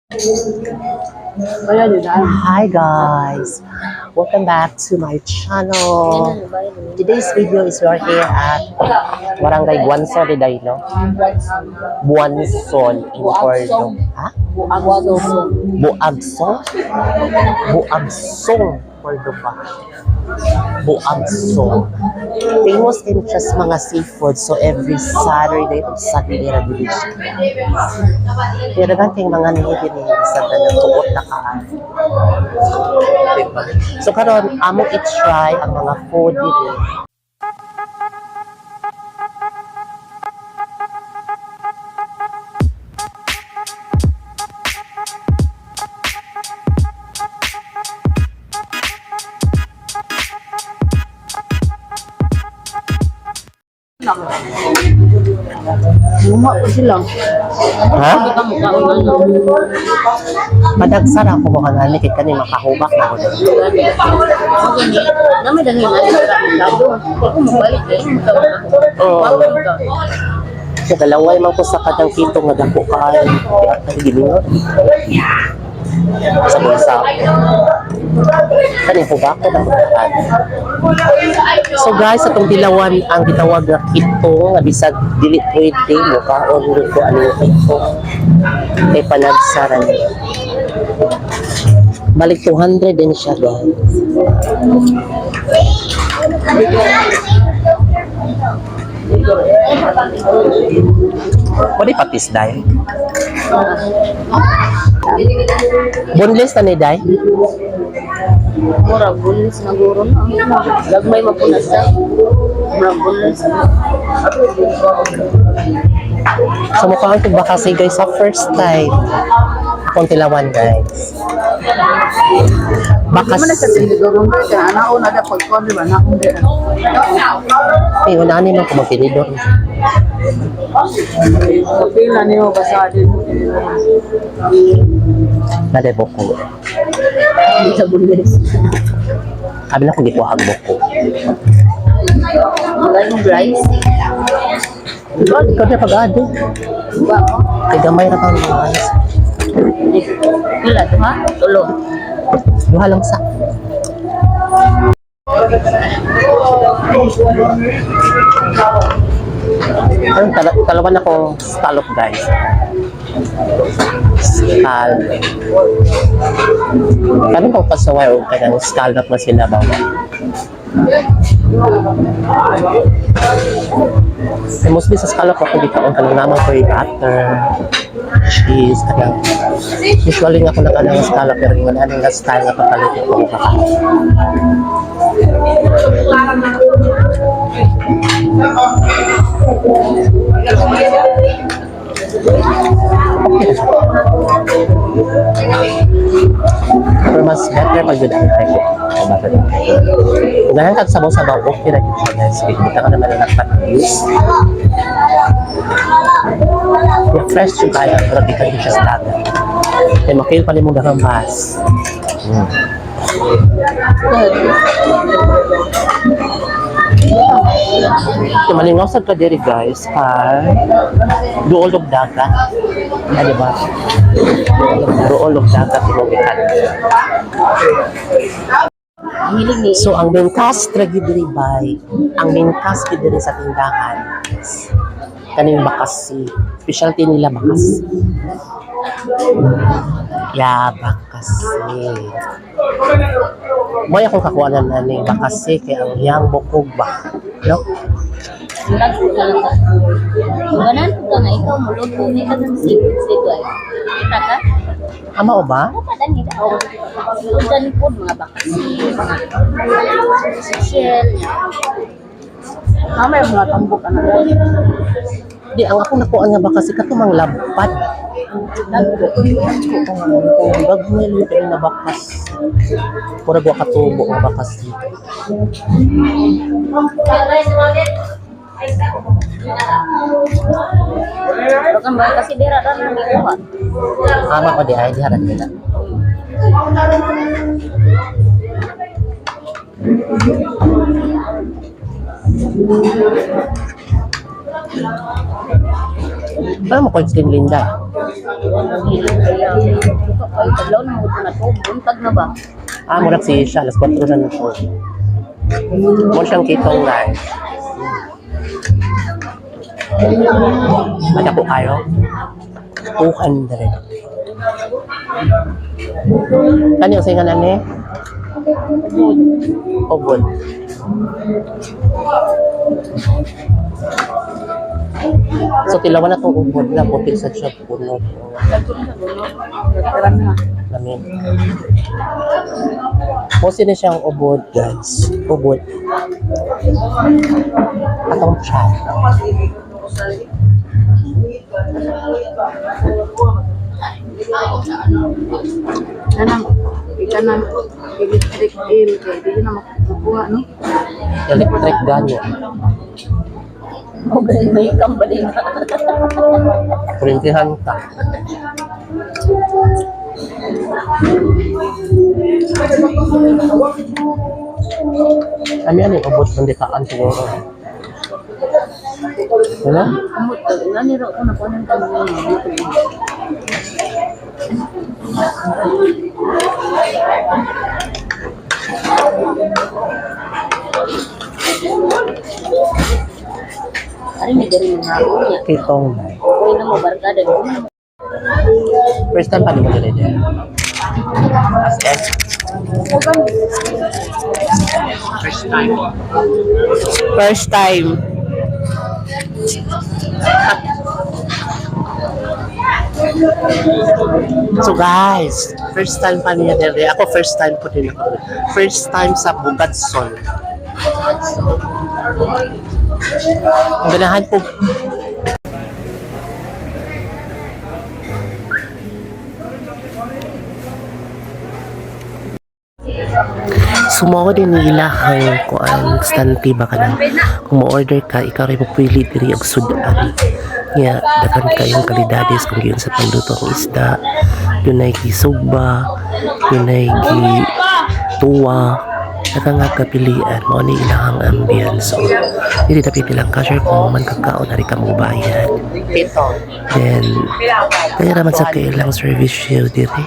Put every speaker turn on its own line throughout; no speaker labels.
Hi guys, welcome back to my channel. Today's video is we are here at Barangay Guanson de Daino. Buanson in Cordon. Ha? Buagsong? Buagsong Cordon pa. Buagsong. Famous in just mga seafood. So every Saturday to Saturday na division. Pero ganting mga nahihiri sa tanong tuot na kaan. So karon amo i-try ang mga food dito.
Luma ko sila.
Ha?
Ano?
Madagsara ako mo kanani kay kani makahubak na ako.
Okay, namin dahil na lado. Ako mabalik eh.
Oh. Sa dalaway man ko sa kadang kito nga dako kay gilingon. Sa bulsa. Kani hubak ko na. So guys, atong dilawan ang gitawag na kito nga bisag dili pwede mo kaon ko ano yung kito. Kay panagsaran niya. Balik 200 din siya guys. Pwede patis dahil. Boneless na ni Day?
Mura bulis na guro na. Lagmay mapunas na. Mura bulis na.
So mukhang ito ba kasi guys sa first time akong tilawan guys. Bakas.
Mana sa tinidorong ka? Anao na da pagkon di ba? Anao di.
Eh, unahan naman kung magtinidor.
Kapila niyo basadin mo.
Nade boko.
Sa bulis.
Sabi na kung di ko boko.
Wala yung rice.
God, ikaw na pag-ado.
Diba?
Kay gamay na pang guys.
Wala ito ha? Tulo.
Duha lang sa. Ayun, talawa na kong scallop guys. Scallop. Paano kung pasaway o kaya ng scallop na sila ba? Eh, mostly sa scallop ako dito ang kanang naman ko yung butter, cheese, kanang. Usually nga ako na kanang scallop pero yung anong na style na papalit ko kung kakain. Pero mas better pag yun ang kayo. Kung ganyan ka sabaw-sabaw, okay na yun siya guys. Kita ka naman na nagpatis. Yung fresh yung kaya, pero di ka rin siya sa lagat. Kaya makil pa rin mong gagambas. So, malingaw ka diri guys kay duol og dagat. Ah, di ba? Duol og dagat imong ikan. So ang main cast diri bay, ang main cast diri sa tindahan. Kaning bakasi. Specialty nila bakasi. Ya, bakasi. May akong kakuha na ni bakasi kay ang yang bukog ba. No?
Ganan ka nga ikaw muluto ni ka ng sigay. Kita ka?
Ama o ba?
Ano pa dani daw? Lutan po mga bakasi, mga sisel. Mamay mga tambok ana.
Di ang ako nakuha nga bakasi katumang lampad. Bagmel yung na bakas. Pura gwa katubo nga bakas dito.
Pero kan bakasi dira ra nang ikuha.
Ama ko di ay di harap nila. Ano mo, Constantine Linda?
Ay, taglaw na mo na to. Buntag na ba?
Murag si siya. Alas 4 na na po. Mo siyang kitong guys. Ada po kayo? 200. Ano yung singa na ni? Obod. So, tilawan na itong ubod na po sa siya puno.
Nagkaran na.
Lamin. Mostly na siyang ubod, guys. Ubod. Atong siya.
Nanang, ika na electric aim kaya di na makukuha, no?
Electric gun.
Okay, may kambali na.
Printihan ka. Ano yan yung ubod ng dikaan siguro? Ano?
Amot, naniro ko na po ng kambali. Ari may dari mga ako niya.
Kitong na.
Uy na mo, barkada.
First time pa di mo dali dyan. As in? First time. First time. So guys, first time pa niya dali. Ako first time po din ako. First time sa Bugadson. Ang ganahan po. Sumawa din nila ang kuan stanti ba ka na. Kung ma-order ka, ikaw rin pupili diri og sudan. Nga, dagan kayong kalidades kung yun sa panluto ang isda. Yun ay gisugba, yun ay tuwa. Dagan nga kapilian, mo ni ilahang ambience. So, hindi na pipilang ka, sure kung man kakaon, hari ka mo bayad. Then, kaya naman sa kailang service shield diri.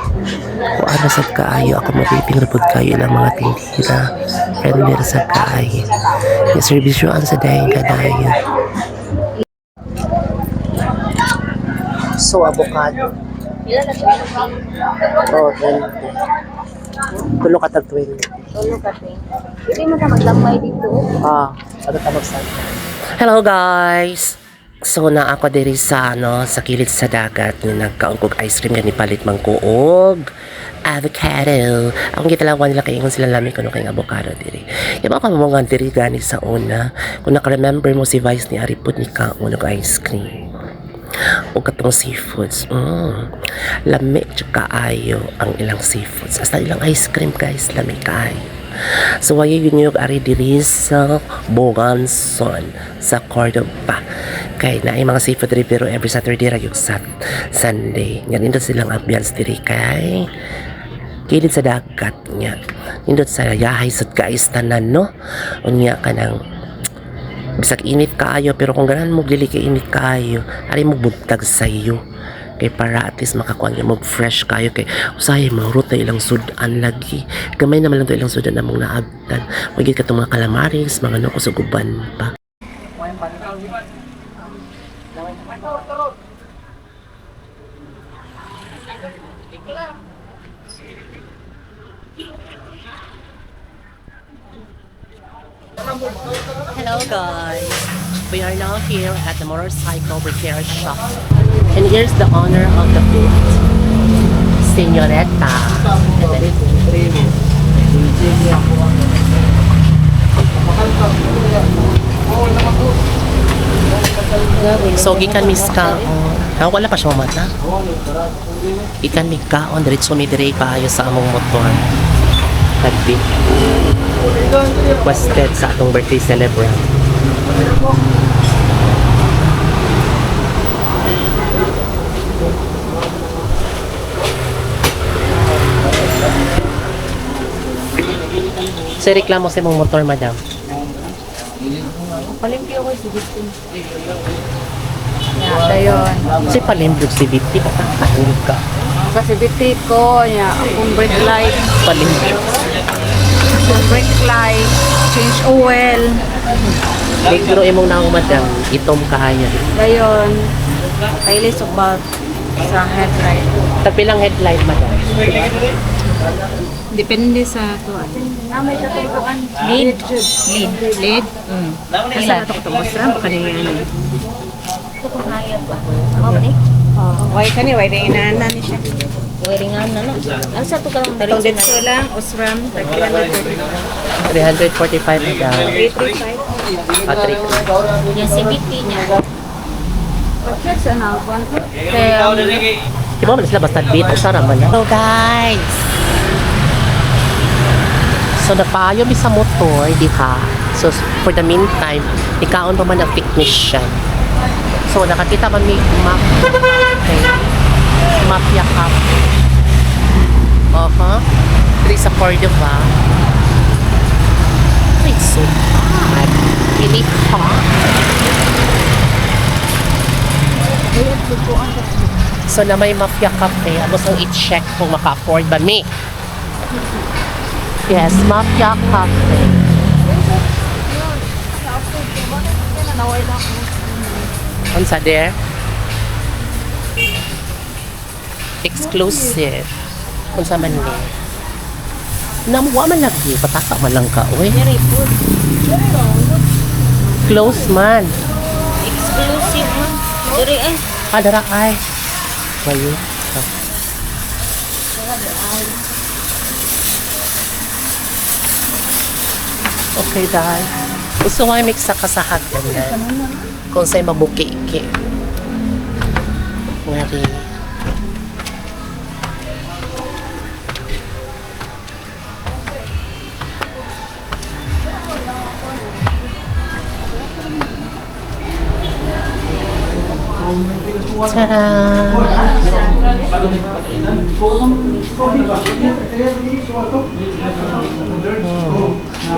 Kung ano sa kaayo, ako mapiping rapod kayo ilang mga tindira. Friendly sa kaayo. Yung service shield ang sa dahin ka dahin. So, avocado.
Ilan na siya?
Oh, 20. Tulo ka tag 20.
Tulo kasi. Hindi mo ka magdamay dito.
Ano ka magsabi? Hello guys! So na ako diri sa sa kilid sa dagat ni nagkaungkog ice cream gani palit man kuog avocado. Ang gitalawan nila kay ingon sila lami kuno kay avocado diri. Yung mga kamongan diri gani sa una. Kung naka-remember mo si Vice ni Aripod ni kaon og ice cream. O katong seafoods. Lami tsaka ayo ang ilang seafoods. Hasta ilang ice cream guys, lami kaayo. So why yun yung ari diri sa Bugadson sa Cordoba. Kay na ay mga seafood diri pero every Saturday ra yung Sunday. Nga nindot silang ambiance diri kay kilid sa dagat nya. Nindot sa yahay sa guys tanan no. Unya kanang bisag init kaayo pero kung ganan mo dili kay init kaayo, ari mo buntag sa iyo. Kay para at least makakuha niya mag fresh kayo kay usahay mga ruta ilang sudan lagi gamay naman lang to ilang sudan na mong naagtan magigit ka itong mga calamaris mga noko sa guban pa. Hello guys, we are now here at the motorcycle repair shop. And here's the owner of the booth, Señorita. So, gikan miska. Wala pa siya mata. Ikan mikaon, diretso mi dire kaayo sa among motor. Nagbi. Requested sa atong birthday celebrant. Sa reklamo sa mong motor, madam.
Palimpyo ko si Victim. Siya yun.
Kasi palimpyo si Victim, papakatulog ka.
Kasi biti ko, niya, akong brake light,
Palinjo.
akong brake light, change oil,
Negro imong na madam. Itom kaya.
gayon, kailis of bulb sa headlight.
Tagpilang headlight madam.
Depende sa tuwan. Lead. Lead. Lead? Ila ito ko tungkol sa baka niya ano.
Ito kung kaya ba? Mabalik?
Why ka ni, why na inaanan ni siya.
Wiringan na no. Ang sa ito ka lang
Talong dito lang, Osram, 300.
345 madam.
335.
Patrick.
Yung CBT niya.
Check sa nalpan.
Kaya,
Di ba sila basta dito sa raman. Hello guys! So napayo mi sa motor, di ka? So for the meantime, ikaon pa man ang technician. So nakakita man mi map. Okay. Map yakap. Dili sa Cordova. It's so bad. Really hot. So na may Mafia Cafe, ano sang i-check kung maka-afford ba mi? Yes, Mafia Cafe. Unsa there? Exclusive. Unsa man ni? Namuwa man lagi, pataka man lang ka, oy.
very good.
Close man.
Exclusive mo. Diri ay.
Dara ay. Kayo. Okay, dahil. Gusto ko ay mix sa kasahag ganyan. Kung sa'y mabuki-iki. Ngari.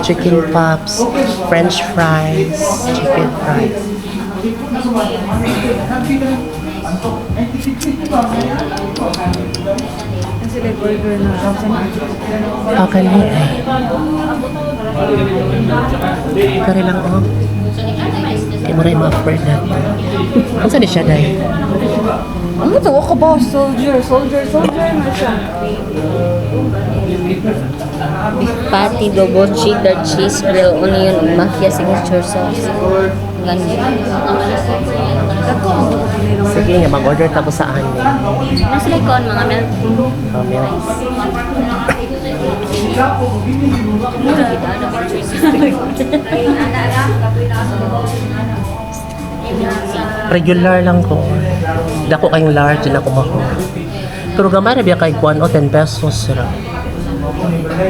Chicken pops, French fries, chicken fries.
Sila burger na.
Pakali eh. Kari lang oh. Kaya mo rin ma-afford na. Ang saan siya dahil?
Ano to? Ako ba? Soldier na siya.
Beef patty, double cheddar, cheese, grilled onion, mafia signature sauce. Ganyan.
Sige nga, mag-order tabo sa anin.
Nasa likod mga milk.
Milk. Regular lang ko. Dako kayong large na kumako. Pero gamay na biya kay kuan o 10 pesos ra.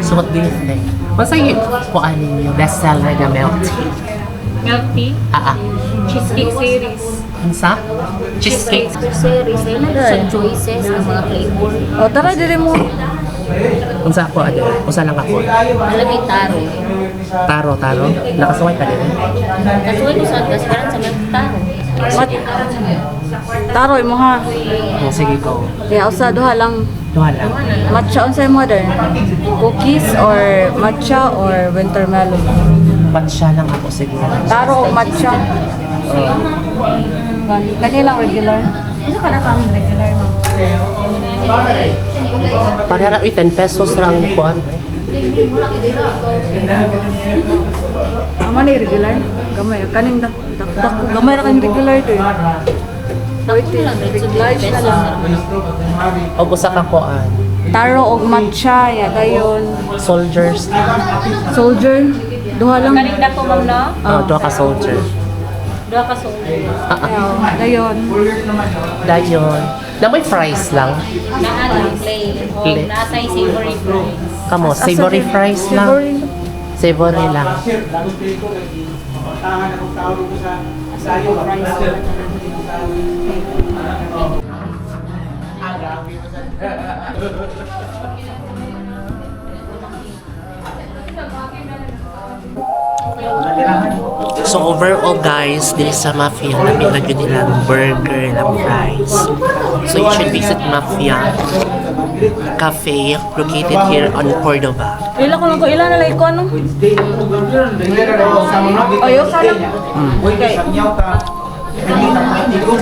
So what do you think? Masa yung kuan ninyo best seller na milk tea?
Milk tea? Cheesecake series.
Unsa? Cheesecake.
Series, ay na choices ng mga flavor.
O, tara, dili mo.
Unsa ako ade? Unsa lang ako?
Nalagay taro.
Taro. Nakasuway ka din.
Kasuway ko sa restaurant sa milk taro.
Taroy mo ha.
Sige go.
Kaya usa duha lang.
Duha lang.
Matcha unsay modern? Cookies or matcha or wintermelon?
Matcha lang ako siguro.
Taro o matcha? Kanilang regular. Ano ka na kami regular mo?
Para 10 pesos lang kuan.
Ama ni regular? Gamay. Kaning dakdak ko. Gamay na kang regular to eh. Wait, large na lang.
O busa ka kuan.
Taro o matcha. Ya, gayon.
Soldiers.
Soldier. Duha lang.
Kaning dako ma'am no?
Duha ka soldier.
Duha ka soldier.
Gayon.
Dayon. Na may fries lang.
Naalang plain. O
Plain.
nasa'y savory fries.
Kamo, savory fries lang. Savory lang. So overall guys, dito sa Mafia, nabilag yun nilang burger, ng fries. So you should visit Mafia Cafe located here on Cordova.
Ilan ko lang ko, ilan na lang ko, ano? Ayaw ka lang. Okay.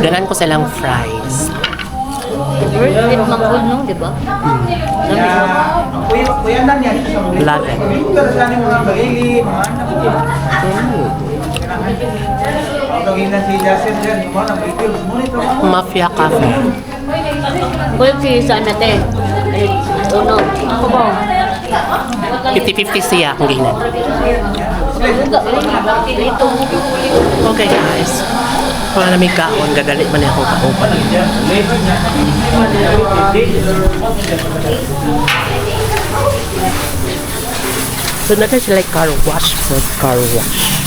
Ganan ko silang fries.
Worth it mag-good, no? Diba?
Love it. Mafia Cafe.
Well, si saan natin? Uno. Ako ba?
50-50 siya kung ganyan. Okay guys. Kung na may kaon, gagalit man ako kaupan. So na sila like car wash, food car wash.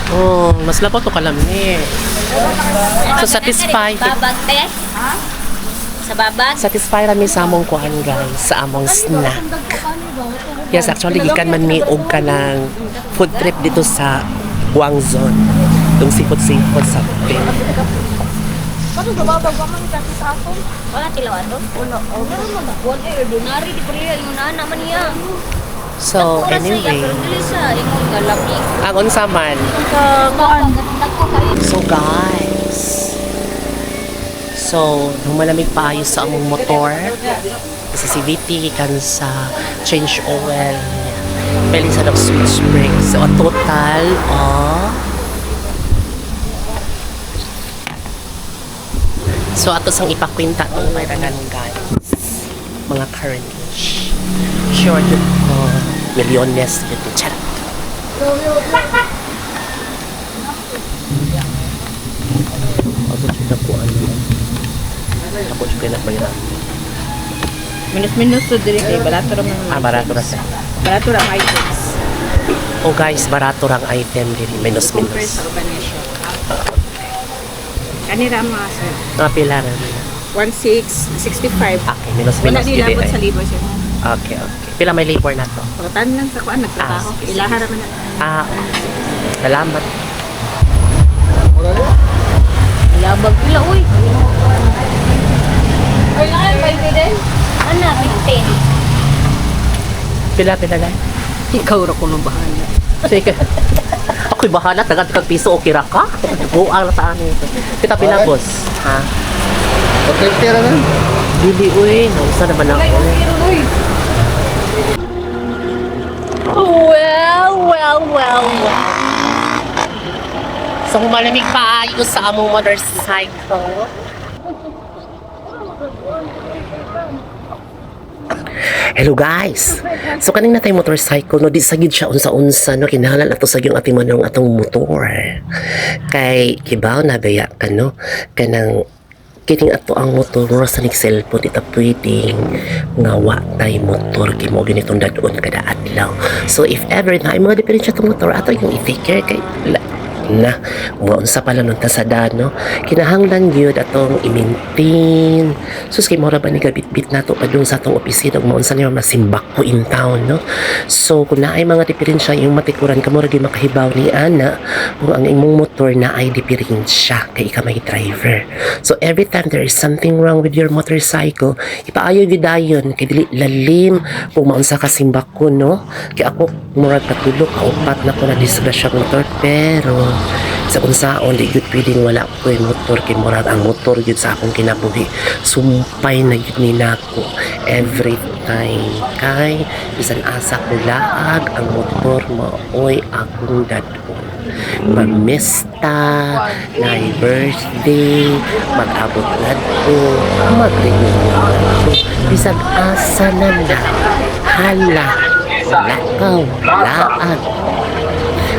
Oh, mas lapo to kalami. So satisfied.
Babag, te? Sa babag?
Satisfy rami sa among kuan guys, sa among snack. Yes, actually gikan man ni og ka ng food trip dito sa Guangzhou. Yung sipot-sipot sa Pin.
Paano sa babag ka man kasi sa ako?
Wala tilawan to? Uno. Meron mo bakwan eh. Ordinary, di pa rin yung nana man niya.
So, anyway,
Sa imong galami.
ang unsa man. So guys, so nung malamig pa ayos sa among motor, kasi si VT kan sa change oil, pwede sa switch brake. So a total of so ato sang ipakwinta itong mayroon guys, mga currently sure to milyones yun chat. Ako po ano. Ako siya na bayaran.
Minus-minus to diri kay barato ra man.
Barato ra siya.
Barato ra may items.
Oh guys, barato rang item diri minus.
Kanira mga sir.
Mga pilar.
1665.
Okay, minus
Wala
diri.
nilabot sa libo sir.
Okay. Pila may labor na to?
Pagkatan lang sa kuan nagtrabaho.
sige.
Ilaha ra man.
Salamat.
Labag pila, uy. Ay, nakay, 20 din? Ano, 15.
Pila lang.
Ikaw ra ko nang bahala.
Sige. Ako'y bahala, tagad kag piso o kira ka? Buang na taan ito. Kita pinabos. Ha?
Okay, tira na.
Dili, uy. Nausa naman ako. Well. So, malamig pa ayos sa among motorcycle. Hello guys! So kanina tayo motorcycle, no, di sagid siya unsa-unsa, no, kinahanglan ato sa yung atiman ng atong motor. Kay, kibaw na baya ka, no, kanang kining ato ang motor sa ning cellphone ita pwedeng ngawa tay motor kimo ganitong dadon kada adlaw. So if ever na ay mga diferensya tong motor ato yung i-take care kay na mo unsa pala nung tasada no kinahanglan gyud atong i-maintain sus kay mora ba ni gabit-bit nato padung sa atong opisina mo unsa niya masimbak ko in town no. So kung naay mga diferensya yung matikuran ka mora gyud makahibaw ni ana kung ang imong motor na ay diferensya kay ika may driver. So every time there is something wrong with your motorcycle ipaayo gyud dayon kay dili lalim kung maunsa ka simbak ko no kay ako murag katulog kaupat na ko na disgrasya motor pero sa unsaon di gyud pwedeng wala ko yung motor kay murag ang motor gyud sa akong kinabuhi sumpay na gyud ni nako every time kay bisan asa ko laag ang motor maoy akong dadon magmesta na birthday mag-abot na to mag-reunion to bisan asa na hala lakaw laag.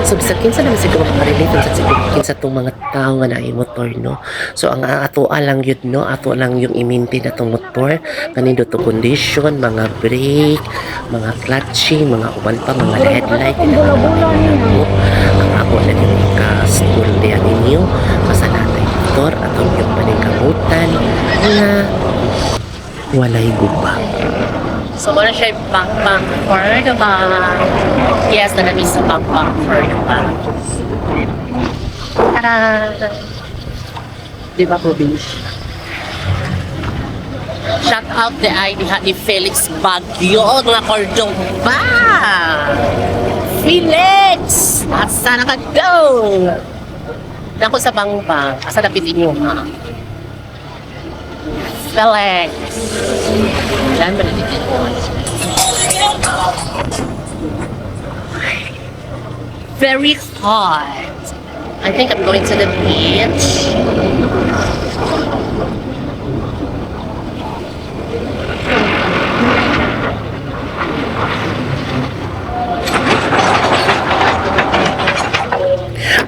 So sa kinsa naman siguro makarelate sa siguro kinsa tong mga tao nga naay motor no. So ang ato lang yun no, ato lang yung i-maintain na tong motor kanindo to condition, mga brake, mga clutching, mga uban pa mga headlight ang ako lang yung ka-school diyan ninyo masanatay motor atong yung paningkamutan nga walay gubang. So, wala siya yung backpack for the bag. Yes, nalami sa backpack for the bag. Tara! Di ba, probinsya? Shout out the ID ni Felix Baguio nga Cordoba! Felix! Asa na ka daw? Nako sa bangba. Asa napitin nyo, ha? Felix! Yan ba natin very hot. I think I'm going to the beach.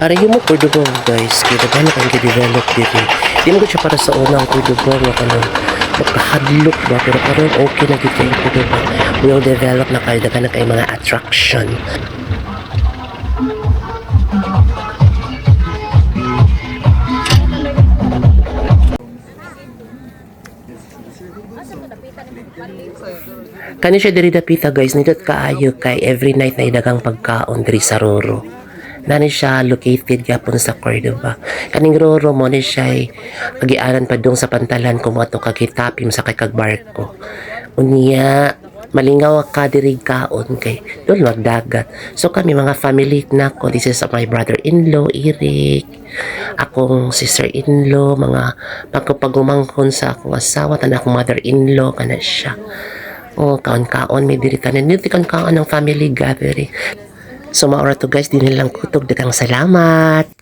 Arayo mo Cordoba guys, kaya ba na kang develop dito. Di mo siya para sa unang Cordoba nga kanang magkahadlok ba, pero karon okay na dito yung Cordoba. Will develop na kayo, daga na kayo mga attraction. Kani siya diri dapita guys, nindot kaayo kay every night na idagang pagkaon diri sa Roro. Nani siya located gapon sa Cordoba. Kaning Roro mo ni siya agianan pa dong sa pantalan kung ato kagitapim sa kay kag barko. Unya malingaw ka diri kaon kay dun magdagat. So kami mga family na ko, this is my brother-in-law Eric, akong sister-in-law, mga pagkapagumangkon sa akong asawa tan akong mother-in-law kana siya. Oh, kaon-kaon may diri tanan nito kaon ng family gathering. So maura to guys, din lang kutog dagang salamat.